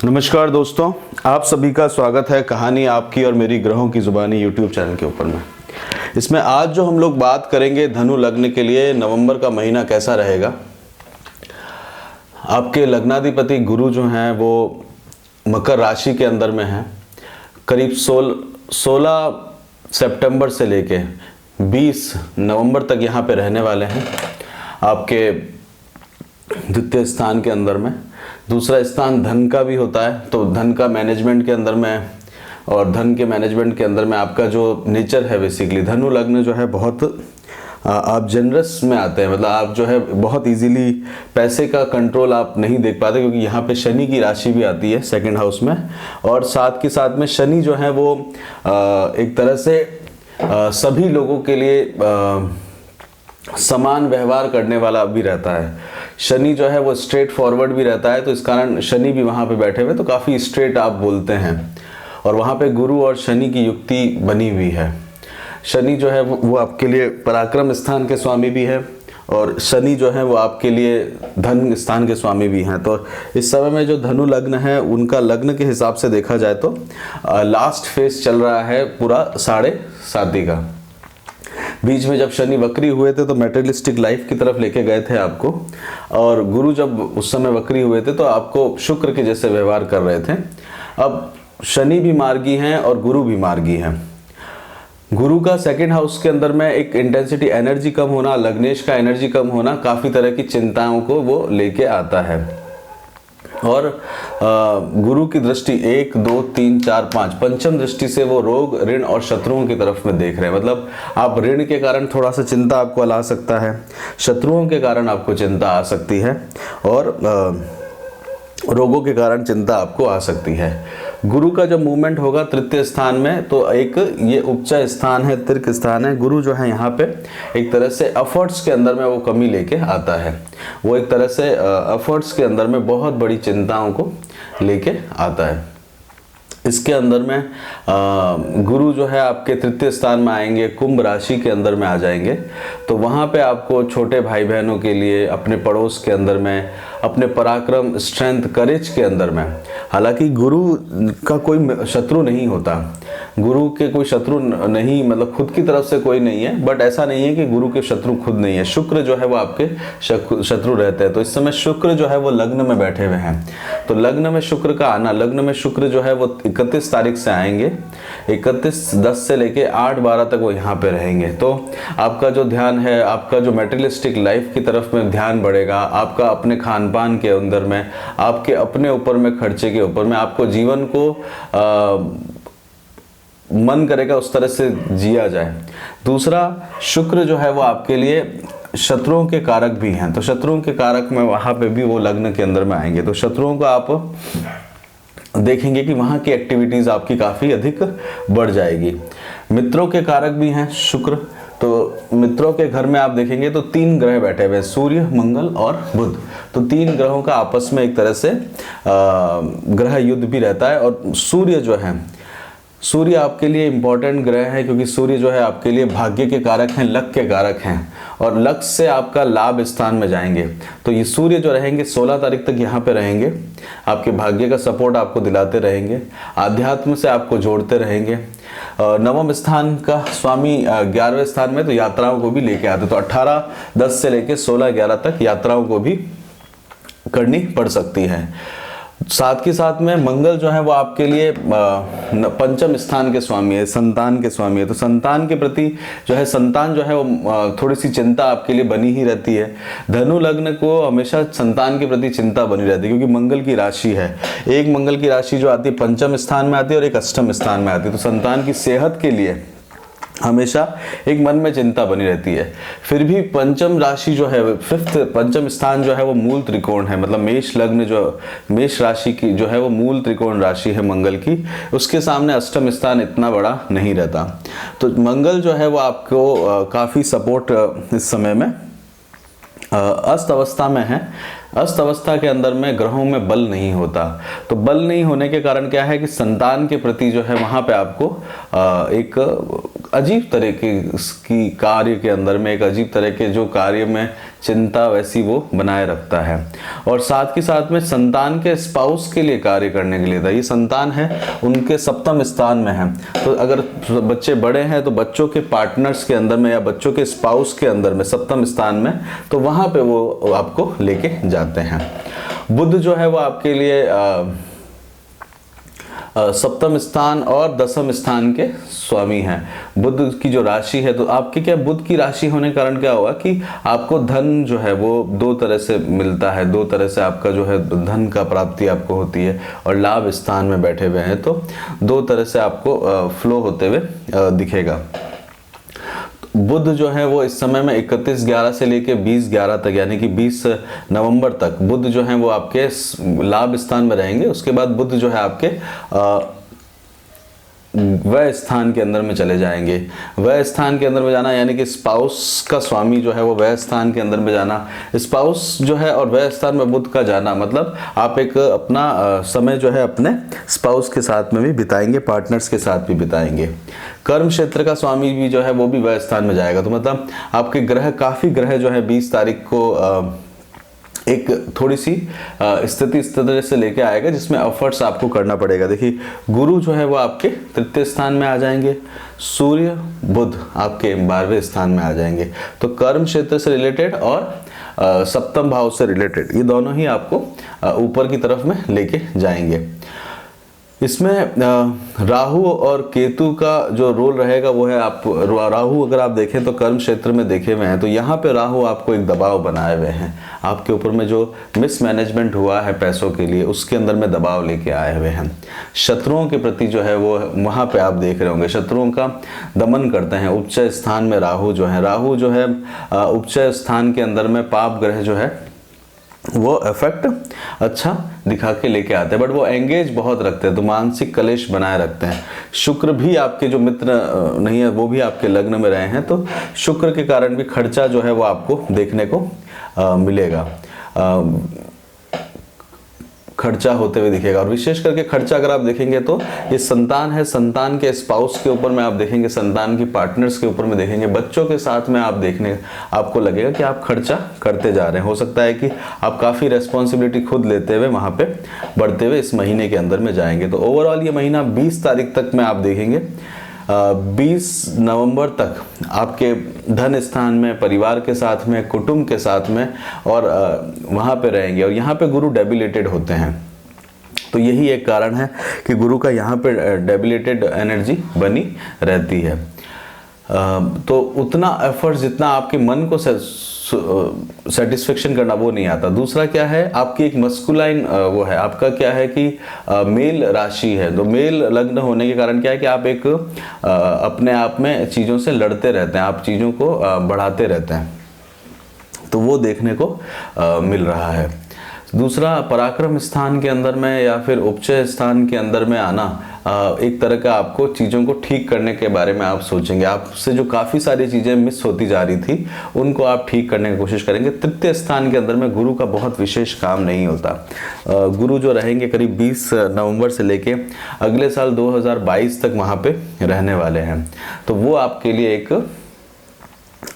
नमस्कार दोस्तों, आप सभी का स्वागत है कहानी आपकी और मेरी ग्रहों की जुबानी यूट्यूब चैनल के ऊपर में। इसमें आज जो हम लोग बात करेंगे धनु लग्न के लिए नवंबर का महीना कैसा रहेगा। आपके लग्नाधिपति गुरु जो हैं वो मकर राशि के अंदर में हैं। करीब 16 सितंबर से लेके 20 नवंबर तक यहाँ पे रहने वाले हैं। आपके द्वितीय स्थान के अंदर में दूसरा स्थान धन का भी होता है, तो धन का मैनेजमेंट के अंदर में और धन के मैनेजमेंट के अंदर में आपका जो नेचर है बेसिकली धनु लग्न जो है बहुत आप जनरस में आते हैं। मतलब आप जो है बहुत इजीली पैसे का कंट्रोल आप नहीं देख पाते, क्योंकि यहाँ पे शनि की राशि भी आती है सेकंड हाउस में, और साथ के साथ में शनि जो है वो एक तरह से सभी लोगों के लिए समान व्यवहार करने वाला भी रहता है। शनि जो है वो स्ट्रेट फॉरवर्ड भी रहता है, तो इस कारण शनि भी वहाँ पे बैठे हुए तो काफ़ी स्ट्रेट आप बोलते हैं। और वहाँ पे गुरु और शनि की युक्ति बनी हुई है। शनि जो है वो आपके लिए पराक्रम स्थान के स्वामी भी है, और शनि जो है वो आपके लिए धन स्थान के स्वामी भी हैं। तो इस समय में जो धनु लग्न है उनका लग्न के हिसाब से देखा जाए तो लास्ट फेज चल रहा है पूरा 7.5 का। बीच में जब शनि वक्री हुए थे तो मेटेरियलिस्टिक लाइफ की तरफ लेके गए थे आपको, और गुरु जब उस समय वक्री हुए थे तो आपको शुक्र के जैसे व्यवहार कर रहे थे। अब शनि भी मार्गी हैं और गुरु भी मार्गी हैं। गुरु का सेकंड हाउस के अंदर में एक इंटेंसिटी एनर्जी कम होना, लग्नेश का एनर्जी कम होना काफ़ी तरह की चिंताओं को वो लेके आता है। और गुरु की दृष्टि 1, 2, 3, 4, 5 पंचम दृष्टि से वो रोग, ऋण और शत्रुओं की तरफ में देख रहे हैं। मतलब आप ऋण के कारण थोड़ा सा चिंता आपको ला सकता है, शत्रुओं के कारण आपको चिंता आ सकती है, और रोगों के कारण चिंता आपको आ सकती है। गुरु का जब मूवमेंट होगा तृतीय स्थान में, तो एक ये उपचय स्थान है, तीर्थ स्थान है। गुरु जो है यहाँ पे एक तरह से एफर्ट्स के अंदर में वो कमी लेके आता है। वो एक तरह से एफर्ट्स के अंदर में बहुत बड़ी चिंताओं को लेके आता है। इसके अंदर में गुरु जो है आपके तृतीय स्थान में आएंगे, कुंभ राशि के अंदर में आ जाएंगे, तो वहाँ पे आपको छोटे भाई बहनों के लिए, अपने पड़ोस के अंदर में, अपने पराक्रम, स्ट्रेंथ, करेज के अंदर में, हालांकि गुरु का कोई शत्रु नहीं होता, गुरु के कोई शत्रु नहीं, मतलब खुद की तरफ से कोई नहीं है, बट ऐसा नहीं है कि गुरु के शत्रु खुद नहीं है। शुक्र जो है वो आपके शत्रु रहते हैं। तो इस समय शुक्र जो है वो लग्न में बैठे हुए हैं, तो लग्न में शुक्र का आना, लग्न में शुक्र जो है वो 31 तारीख से आएंगे, 31/10 से लेके 8/12 तक वो यहाँ पे रहेंगे। तो आपका जो ध्यान है, आपका जो मेटेरियलिस्टिक लाइफ की तरफ में ध्यान बढ़ेगा, आपका अपने खान पान के अंदर में, आपके अपने ऊपर में, खर्चे के ऊपर में, आपको जीवन को मन करेगा उस तरह से जिया जाए। दूसरा, शुक्र जो है वो आपके लिए शत्रुओं के कारक भी हैं, तो शत्रुओं के कारक में वहाँ पे भी वो लग्न के अंदर में आएंगे, तो शत्रुओं को आप देखेंगे कि वहाँ की एक्टिविटीज़ आपकी काफ़ी अधिक बढ़ जाएगी। मित्रों के कारक भी हैं शुक्र, तो मित्रों के घर में आप देखेंगे तो 3 ग्रह बैठे हुए हैं, सूर्य, मंगल और बुध। तो 3 ग्रहों का आपस में एक तरह से ग्रह युद्ध भी रहता है। और सूर्य जो है, सूर्य आपके लिए इम्पॉर्टेंट ग्रह है, क्योंकि सूर्य जो है आपके लिए भाग्य के कारक हैं, लक के कारक हैं, और लक से आपका लाभ स्थान में जाएंगे। तो ये सूर्य जो रहेंगे 16 तारीख तक यहाँ पे रहेंगे, आपके भाग्य का सपोर्ट आपको दिलाते रहेंगे, आध्यात्म से आपको जोड़ते रहेंगे। नवम स्थान का स्वामी 11वें स्थान में, तो यात्राओं को भी लेके आते, तो 18/10 से लेके 16/11 तक यात्राओं को भी करनी पड़ सकती है। साथ के साथ में मंगल जो है वो आपके लिए पंचम स्थान के स्वामी है, संतान के स्वामी है, तो संतान के प्रति जो है, संतान जो है वो थोड़ी सी चिंता आपके लिए बनी ही रहती है। धनु लग्न को हमेशा संतान के प्रति चिंता बनी रहती है, क्योंकि मंगल की राशि है। एक मंगल की राशि जो आती है पंचम स्थान में आती है और एक अष्टम स्थान में आती है, तो संतान की सेहत के लिए हमेशा एक मन में चिंता बनी रहती है। फिर भी पंचम राशि जो है, पंचम स्थान जो है वो मूल त्रिकोण है, मतलब मेष लग्न जो, मेष राशि की जो है वो मूल त्रिकोण राशि है मंगल की, उसके सामने अष्टम स्थान इतना बड़ा नहीं रहता। तो मंगल जो है वो आपको काफ़ी सपोर्ट इस समय में अस्त अवस्था में है। अस्त अवस्था के अंदर में ग्रहों में बल नहीं होता, तो बल नहीं होने के कारण क्या है कि संतान के प्रति जो है वहाँ पे आपको एक अजीब तरह की कार्य के अंदर में, एक अजीब तरह के जो कार्य में चिंता वैसी वो बनाए रखता है। और साथ ही साथ में संतान के स्पाउस के लिए कार्य करने के लिए था। ये संतान है उनके सप्तम स्थान में है, तो अगर बच्चे बड़े हैं तो बच्चों के पार्टनर्स के अंदर में या बच्चों के स्पाउस के अंदर में सप्तम स्थान में, तो वहां पे वो आपको लेके जाते हैं। बुध जो है वो आपके लिए सप्तम स्थान और दसम स्थान के स्वामी हैं। बुध की जो राशि है, तो आपके क्या बुध की राशि होने के कारण क्या हुआ कि आपको धन जो है वो दो तरह से मिलता है, दो तरह से आपका जो है धन का प्राप्ति आपको होती है। और लाभ स्थान में बैठे हुए हैं तो दो तरह से आपको फ्लो होते हुए दिखेगा। बुध जो है वो इस समय में 31/11 से लेके 20/11 तक, यानी कि 20 नवंबर तक बुध जो है वो आपके लाभ स्थान में रहेंगे। उसके बाद बुध जो है आपके वह स्थान के अंदर में चले जाएंगे। वह स्थान के अंदर में जाना यानी कि स्पाउस का स्वामी जो है वो वह स्थान के अंदर में जाना। स्पाउस जो है और वह स्थान में बुध का जाना, मतलब आप एक अपना समय जो है अपने स्पाउस के साथ में भी बिताएंगे, पार्टनर्स के साथ भी बिताएंगे। कर्म क्षेत्र का स्वामी भी जो है वो भी वह स्थान में जाएगा। तो मतलब आपके ग्रह, काफ़ी ग्रह जो है 20 तारीख को एक थोड़ी सी स्थिति इस तरह से लेके आएगा जिसमें एफर्ट्स आपको करना पड़ेगा। देखिए गुरु जो है वो आपके तृतीय स्थान में आ जाएंगे, सूर्य बुध आपके 12वें स्थान में आ जाएंगे। तो कर्म क्षेत्र से रिलेटेड और सप्तम भाव से रिलेटेड ये दोनों ही आपको ऊपर की तरफ में लेके जाएंगे। इसमें राहु और केतु का जो रोल रहेगा वो है, आप राहु अगर आप देखें तो कर्म क्षेत्र में देखे हुए हैं, तो यहाँ पे राहु आपको एक दबाव बनाए हुए हैं। आपके ऊपर में जो मिसमैनेजमेंट हुआ है पैसों के लिए, उसके अंदर में दबाव लेके आए हुए हैं। शत्रुओं के प्रति जो है वो वहाँ पे आप देख रहे होंगे, शत्रुओं का दमन करते हैं। उच्च स्थान में राहु जो है उच्च स्थान के अंदर में पाप ग्रह जो है वो इफेक्ट अच्छा दिखा के लेके आते हैं, बट वो एंगेज बहुत रखते हैं, तो मानसिक कलेश बनाए रखते हैं। शुक्र भी आपके जो मित्र नहीं है वो भी आपके लग्न में रहे हैं, तो शुक्र के कारण भी खर्चा जो है वो आपको देखने को मिलेगा, खर्चा होते हुए दिखेगा। और विशेष करके खर्चा अगर आप देखेंगे तो ये संतान है, संतान के स्पाउस के ऊपर में आप देखेंगे, संतान की पार्टनर्स के ऊपर में देखेंगे, बच्चों के साथ में आप देखने आपको लगेगा कि आप खर्चा करते जा रहे हैं। हो सकता है कि आप काफ़ी रेस्पॉन्सिबिलिटी खुद लेते हुए वहाँ पे बढ़ते हुए इस महीने के अंदर में जाएंगे। तो ओवरऑल ये महीना 20 तारीख तक में आप देखेंगे, 20 नवंबर तक आपके धन स्थान में, परिवार के साथ में, कुटुंब के साथ में और वहाँ पे रहेंगे। और यहाँ पे गुरु डेबिलेटेड होते हैं, तो यही एक कारण है कि गुरु का यहाँ पे डेबिलेटेड एनर्जी बनी रहती है। तो उतना एफर्ट जितना आपके मन को सेटिस्फेक्शन करना वो नहीं आता। दूसरा क्या है, आपकी एक मस्कुलाइन वो है, आपका क्या है कि मेल राशि है, तो मेल लग्न होने के कारण क्या है कि आप एक अपने आप में चीज़ों से लड़ते रहते हैं, आप चीज़ों को बढ़ाते रहते हैं, तो वो देखने को मिल रहा है। दूसरा, पराक्रम स्थान के अंदर में या फिर उपचय स्थान के अंदर में आना, एक तरह का आपको चीज़ों को ठीक करने के बारे में आप सोचेंगे। आपसे जो काफ़ी सारी चीज़ें मिस होती जा रही थी उनको आप ठीक करने की कोशिश करेंगे। तृतीय स्थान के अंदर में गुरु का बहुत विशेष काम नहीं होता। गुरु जो रहेंगे करीब 20 नवंबर से लेके अगले साल 2022 तक वहाँ पे रहने वाले हैं, तो वो आपके लिए एक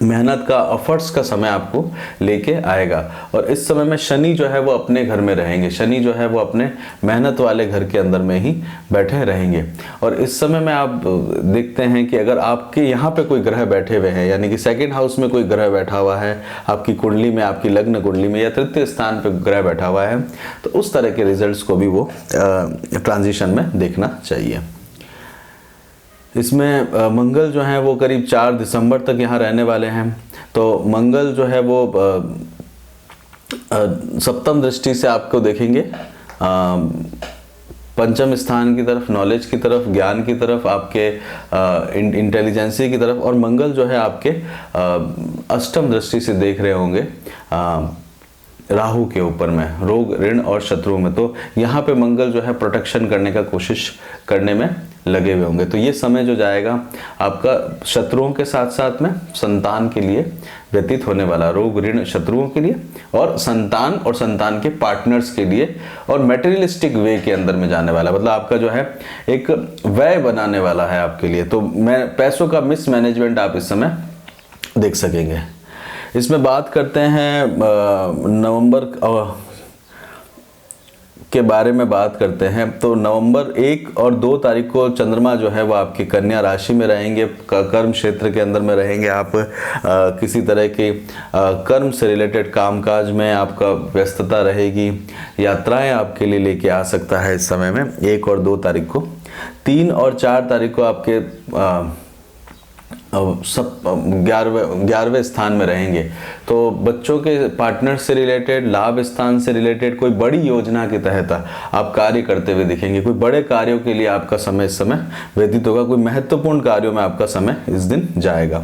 मेहनत का, एफर्ट्स का समय आपको लेके आएगा। और इस समय में शनि जो है वो अपने घर में रहेंगे, शनि जो है वो अपने मेहनत वाले घर के अंदर में ही बैठे रहेंगे। और इस समय में आप देखते हैं कि अगर आपके यहाँ पे कोई ग्रह बैठे हुए हैं, यानी कि सेकंड हाउस में कोई ग्रह बैठा हुआ है आपकी कुंडली में, आपकी लग्न कुंडली में, या तृतीय स्थान पे ग्रह बैठा हुआ है, तो उस तरह के रिजल्ट्स को भी वो ट्रांजिशन में देखना चाहिए। इसमें मंगल जो है वो करीब 4 दिसंबर तक यहाँ रहने वाले हैं, तो मंगल जो है वो सप्तम दृष्टि से आपको देखेंगे पंचम स्थान की तरफ, नॉलेज की तरफ, ज्ञान की तरफ, आपके इंटेलिजेंसी की तरफ। और मंगल जो है आपके अष्टम दृष्टि से देख रहे होंगे राहु के ऊपर में, रोग, ऋण और शत्रुओं में। तो यहाँ पे मंगल जो है प्रोटेक्शन करने का कोशिश करने में लगे हुए होंगे। तो ये समय जो जाएगा आपका शत्रुओं के साथ साथ में संतान के लिए व्यतीत होने वाला, रोग, ऋण, शत्रुओं के लिए और संतान के पार्टनर्स के लिए, और मटेरियलिस्टिक वे के अंदर में जाने वाला, मतलब आपका जो है एक व्यय बनाने वाला है आपके लिए। तो पैसों का मिसमैनेजमेंट आप इस समय देख सकेंगे। इसमें बात करते हैं नवंबर के बारे में बात करते हैं। तो नवंबर 1 और 2 तारीख को चंद्रमा जो है वो आपकी कन्या राशि में रहेंगे, कर्म क्षेत्र के अंदर में रहेंगे। आप किसी तरह के कर्म से रिलेटेड कामकाज में आपका व्यस्तता रहेगी। यात्राएं आपके लिए लेके आ सकता है इस समय में 1 और 2 तारीख को। 3 और 4 तारीख को आपके सब 11वें स्थान में रहेंगे। तो बच्चों के पार्टनर से रिलेटेड, लाभ स्थान से रिलेटेड कोई बड़ी योजना के तहत आप कार्य करते हुए दिखेंगे। कोई बड़े कार्यों के लिए आपका समय इस समय व्यतीत होगा। कोई महत्वपूर्ण कार्यों में आपका समय इस दिन जाएगा।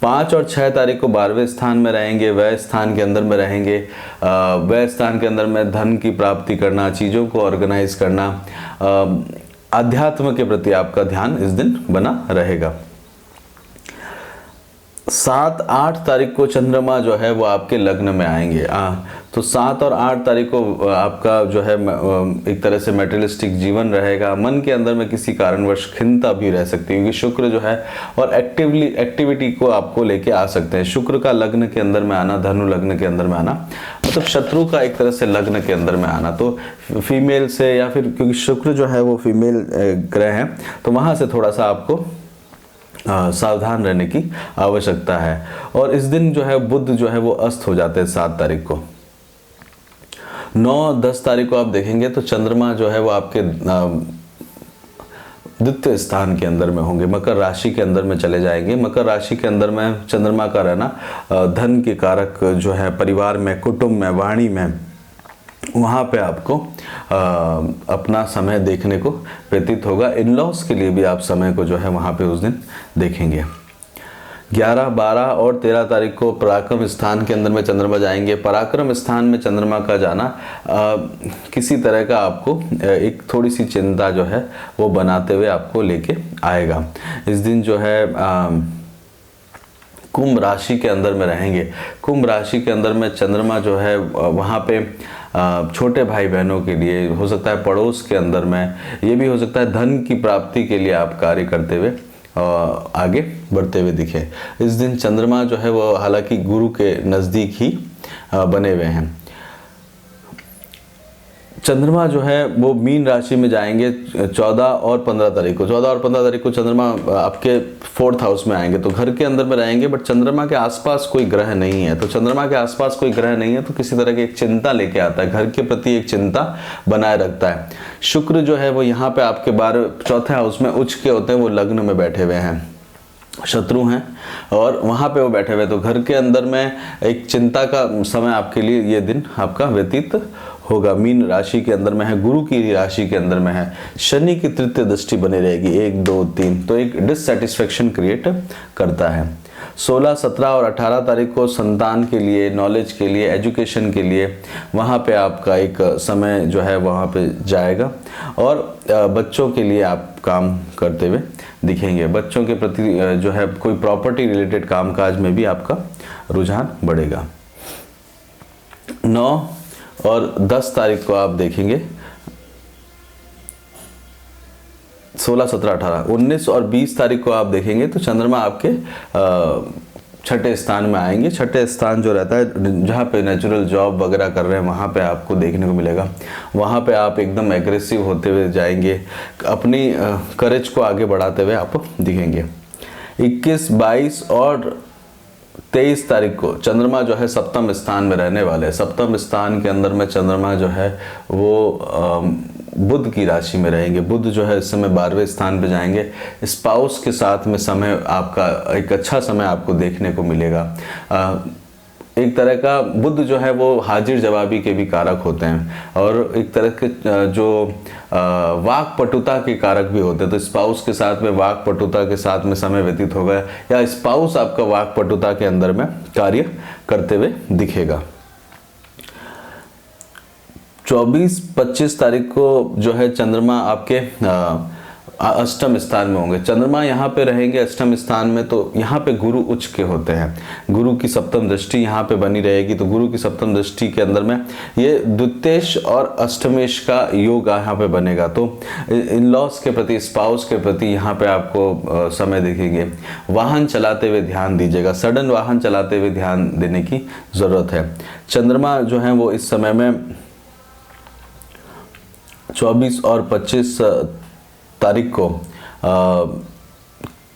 5 और 6 तारीख को 12वें स्थान में रहेंगे, व्यय स्थान के अंदर में रहेंगे। व्यय स्थान के अंदर में धन की प्राप्ति करना, चीज़ों को ऑर्गेनाइज करना, अध्यात्म के प्रति आपका ध्यान इस दिन बना रहेगा। 7-8 तारीख को चंद्रमा जो है वो आपके लग्न में आएंगे। तो 7 और 8 तारीख को आपका जो है एक तरह से मेटेरियलिस्टिक जीवन रहेगा। मन के अंदर में किसी कारणवश खिन्नता भी रह सकती है, क्योंकि शुक्र जो है और एक्टिविटी को आपको लेके आ सकते हैं। शुक्र का लग्न के अंदर में आना, धनु लग्न के अंदर में आना, मतलब शत्रु का एक तरह से लग्न के अंदर में आना। तो फीमेल से, या फिर क्योंकि शुक्र जो है वो फीमेल ग्रह है, तो वहाँ से थोड़ा सा आपको सावधान रहने की आवश्यकता है। और इस दिन जो है बुध जो है वो अस्त हो जाते हैं 7 तारीख को। 9-10 तारीख को आप देखेंगे तो चंद्रमा जो है वो आपके द्वितीय स्थान के अंदर में होंगे, मकर राशि के अंदर में चले जाएंगे। मकर राशि के अंदर में चंद्रमा का रहना धन के कारक जो है, परिवार में, कुटुंब में, वाणी में, वहाँ पे आपको अपना समय देखने को व्यतीत होगा। इन-लॉज के लिए भी आप समय को जो है वहाँ पे उस दिन देखेंगे। 11, 12 और 13 तारीख को पराक्रम स्थान के अंदर में चंद्रमा जाएंगे। पराक्रम स्थान में चंद्रमा का जाना किसी तरह का आपको एक थोड़ी सी चिंता जो है वो बनाते हुए आपको लेके आएगा। इस दिन जो है कुंभ राशि के अंदर में रहेंगे। कुंभ राशि के अंदर में चंद्रमा जो है वहाँ पे छोटे भाई बहनों के लिए, हो सकता है पड़ोस के अंदर में, ये भी हो सकता है धन की प्राप्ति के लिए आप कार्य करते हुए आगे बढ़ते हुए दिखे। इस दिन चंद्रमा जो है वो हालांकि गुरु के नज़दीक ही बने हुए हैं। चंद्रमा जो है वो मीन राशि में जाएंगे 14 और 15 तारीख को। 14 और 15 तारीख को चंद्रमा आपके 4th हाउस में आएंगे, तो घर के अंदर में रहेंगे। बट चंद्रमा के आसपास कोई ग्रह नहीं है, तो चंद्रमा के आसपास कोई ग्रह नहीं है तो किसी तरह की एक चिंता लेके आता है, घर के प्रति एक चिंता बनाए रखता है। शुक्र जो है वो यहाँ पे आपके 4th हाउस में उच्च के होते हैं, वो लग्न में बैठे हुए हैं, शत्रु हैं और वहाँ पे वो बैठे हुए, तो घर के अंदर में एक चिंता का समय आपके लिए ये दिन आपका व्यतीत होगा। मीन राशि के अंदर में है, गुरु की राशि के अंदर में है, शनि की तृतीय दृष्टि बनी रहेगी 1, 2, 3, तो एक डिससेटिस्फेक्शन क्रिएट करता है। 16, 17 और 18 तारीख को संतान के लिए, नॉलेज के लिए, एजुकेशन के लिए वहाँ पे आपका एक समय जो है वहाँ पे जाएगा और बच्चों के लिए आप काम करते हुए दिखेंगे। बच्चों के प्रति जो है कोई प्रॉपर्टी रिलेटेड कामकाज में भी आपका रुझान बढ़ेगा। 9 और 10 तारीख को आप देखेंगे 16, 17, 18, 19 और 20 तारीख को आप देखेंगे तो चंद्रमा आपके 6ठे स्थान में आएंगे। 6ठे स्थान जो रहता है जहाँ पे नेचुरल जॉब वगैरह कर रहे हैं वहाँ पे आपको देखने को मिलेगा। वहाँ पे आप एकदम एग्रेसिव होते हुए जाएंगे, अपनी करेज को आगे बढ़ाते हुए आप दिखेंगे। 21, 22 और 23 तारीख को चंद्रमा जो है सप्तम स्थान में रहने वाले हैं। सप्तम स्थान के अंदर में चंद्रमा जो है वो बुध की राशि में रहेंगे। बुध जो है इस समय 12वें स्थान पे जाएंगे। स्पाउस के साथ में समय आपका एक अच्छा समय आपको देखने को मिलेगा। एक तरह का बुध जो है वो हाजिर जवाबी के भी कारक होते हैं और एक तरह के जो वाक पटुता के कारक भी होते हैं। तो स्पाउस के साथ में वाक पटुता के साथ में समय व्यतीत होगा या स्पाउस आपका वाक पटुता के अंदर में कार्य करते हुए दिखेगा। 24-25 तारीख को जो है चंद्रमा आपके अष्टम स्थान में होंगे। चंद्रमा यहाँ पे रहेंगे अष्टम स्थान में, तो यहाँ पे गुरु उच्च के होते हैं। गुरु की सप्तम दृष्टि यहाँ पे बनी रहेगी, तो गुरु की सप्तम दृष्टि के अंदर में ये द्वितेश और अष्टमेश का योग यहाँ पे बनेगा। तो इन लॉस के प्रति, स्पाउस के प्रति यहाँ पे आपको समय देखेंगे। वाहन चलाते हुए ध्यान दीजिएगा, सडन वाहन चलाते हुए ध्यान देने की ज़रूरत है। चंद्रमा जो है वो इस समय में 24 और 25 तारीख को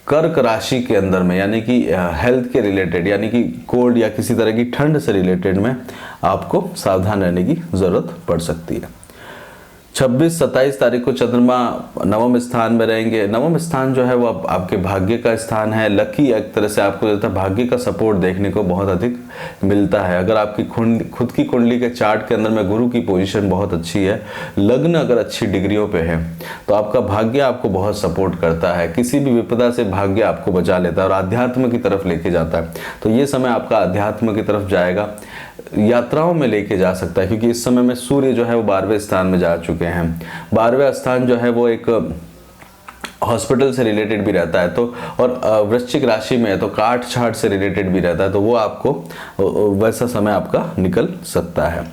कर्क राशि के अंदर में, यानी कि हेल्थ के रिलेटेड, यानी कि कोल्ड या किसी तरह की ठंड से रिलेटेड में आपको सावधान रहने की ज़रूरत पड़ सकती है। 26-27 तारीख को चंद्रमा नवम स्थान में रहेंगे। नवम स्थान जो है वो आपके भाग्य का स्थान है। लकी एक तरह से आपको देता है, भाग्य का सपोर्ट देखने को बहुत अधिक मिलता है। अगर आपकी खुद की कुंडली के चार्ट के अंदर में गुरु की पोजीशन बहुत अच्छी है, लग्न अगर अच्छी डिग्रियों पे है, तो आपका भाग्य आपको बहुत सपोर्ट करता है। किसी भी विपदा से भाग्य आपको बचा लेता है और आध्यात्म की तरफ लेके जाता है। तो ये समय आपका आध्यात्म की तरफ जाएगा, यात्राओं में लेके जा सकता है, क्योंकि इस समय में सूर्य जो है वो 12वें स्थान में जा चुके हैं। 12वां स्थान जो है वो एक हॉस्पिटल से रिलेटेड भी रहता है, तो और वृश्चिक राशि में है तो काट छाट से रिलेटेड भी रहता है, तो वो आपको वैसा समय आपका निकल सकता है।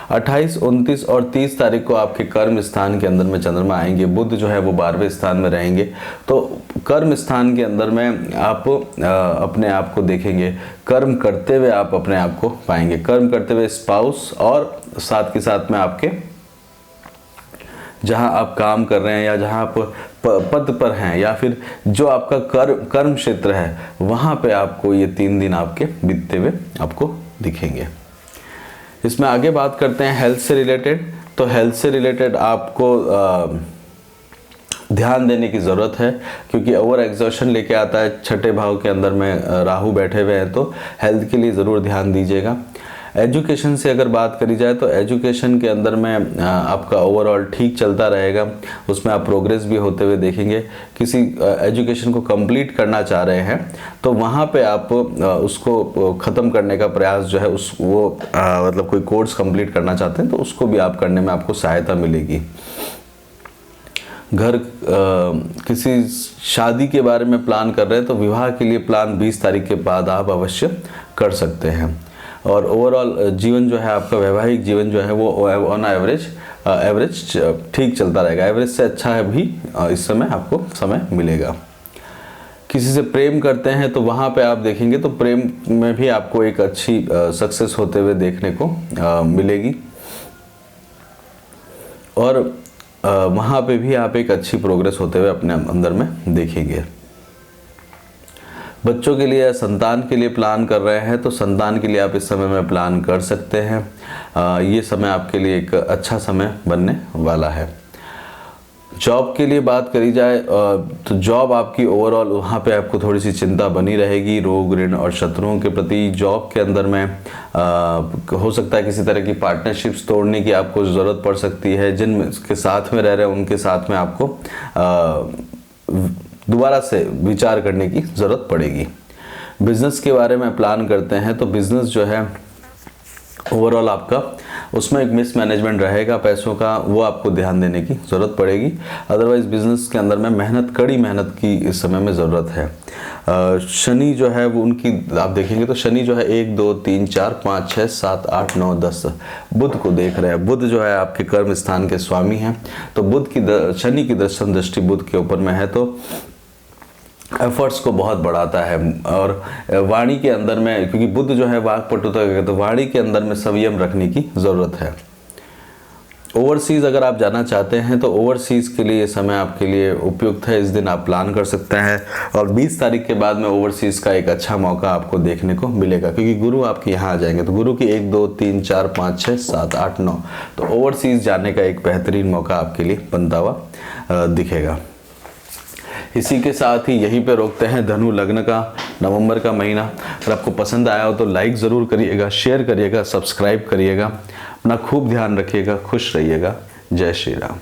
28, 29 और 30 तारीख को आपके कर्म स्थान के अंदर में चंद्रमा आएंगे। बुध जो है वो 12वें स्थान में रहेंगे, तो कर्म स्थान के अंदर में आप अपने आप को देखेंगे, कर्म करते हुए आप अपने आप को पाएंगे। कर्म करते हुए स्पाउस और साथ के साथ में आपके जहां आप काम कर रहे हैं या जहां आप पद पर हैं या फिर जो आपका कर्म क्षेत्र है, वहां पे आपको ये 3 दिन आपके बीतते हुए आपको दिखेंगे। इसमें आगे बात करते हैं हेल्थ से रिलेटेड। तो हेल्थ से रिलेटेड आपको ध्यान देने की ज़रूरत है, क्योंकि ओवर एग्जॉशन लेके आता है। छठे भाव के अंदर में राहु बैठे हुए हैं, तो हेल्थ के लिए ज़रूर ध्यान दीजिएगा। एजुकेशन से अगर बात करी जाए तो एजुकेशन के अंदर में आपका ओवरऑल ठीक चलता रहेगा, उसमें आप प्रोग्रेस भी होते हुए देखेंगे। किसी एजुकेशन को कंप्लीट करना चाह रहे हैं तो वहाँ पे आप उसको ख़त्म करने का प्रयास जो है मतलब कोई कोर्स कंप्लीट करना चाहते हैं तो उसको भी आप करने में आपको सहायता मिलेगी। किसी शादी के बारे में प्लान कर रहे हैं तो विवाह के लिए प्लान 20 तारीख के बाद आप अवश्य कर सकते हैं। और ओवरऑल जीवन जो है आपका, वैवाहिक जीवन जो है वो ऑन एवरेज ठीक चलता रहेगा। एवरेज से अच्छा है भी इस समय आपको समय मिलेगा। किसी से प्रेम करते हैं तो वहाँ पे आप देखेंगे तो प्रेम में भी आपको एक अच्छी सक्सेस होते हुए देखने को मिलेगी, और वहाँ पे भी आप एक अच्छी प्रोग्रेस होते हुए अपने अंदर में देखेंगे। बच्चों के लिए या संतान के लिए प्लान कर रहे हैं तो संतान के लिए आप इस समय में प्लान कर सकते हैं। ये समय आपके लिए एक अच्छा समय बनने वाला है। जॉब के लिए बात करी जाए तो जॉब आपकी ओवरऑल वहाँ पे आपको थोड़ी सी चिंता बनी रहेगी, रोग ऋण और शत्रुओं के प्रति। जॉब के अंदर में हो सकता है किसी तरह की पार्टनरशिप्स तोड़ने की आपको ज़रूरत पड़ सकती है। जिनके साथ में रह रहे हैं उनके साथ में आपको दोबारा से विचार करने की ज़रूरत पड़ेगी। बिजनेस के बारे में प्लान करते हैं तो बिजनेस जो है ओवरऑल आपका उसमें एक मिसमैनेजमेंट रहेगा पैसों का, वो आपको ध्यान देने की ज़रूरत पड़ेगी। अदरवाइज बिजनेस के अंदर में कड़ी मेहनत की इस समय में ज़रूरत है। शनि जो है वो उनकी आप देखेंगे तो शनि जो है 1 2 3 4 5 6 7 8 9 10 बुध को देख रहे हैं। बुध जो है आपके कर्म स्थान के स्वामी हैं, तो शनि की दृष्टि बुध के ऊपर में है, तो एफर्ट्स को बहुत बढ़ाता है। और वाणी के अंदर में, क्योंकि बुध जो है वाक्पटुता का, तो वाणी के अंदर में संयम रखने की ज़रूरत है। ओवरसीज़ अगर आप जाना चाहते हैं तो ओवरसीज़ के लिए ये समय आपके लिए उपयुक्त है। इस दिन आप प्लान कर सकते हैं, और 20 तारीख के बाद में ओवरसीज़ का एक अच्छा मौका आपको देखने को मिलेगा, क्योंकि गुरु आपके यहाँ आ जाएंगे। तो गुरु की 1 2 3 4 5 6 7 8 9, तो ओवरसीज़ जाने का एक बेहतरीन मौका आपके लिए बनता हुआ दिखेगा। इसी के साथ ही यहीं पे रोकते हैं धनु लग्न का नवंबर का महीना। अगर आपको पसंद आया हो तो लाइक ज़रूर करिएगा, शेयर करिएगा, सब्सक्राइब करिएगा। अपना खूब ध्यान रखिएगा, खुश रहिएगा। जय श्री राम।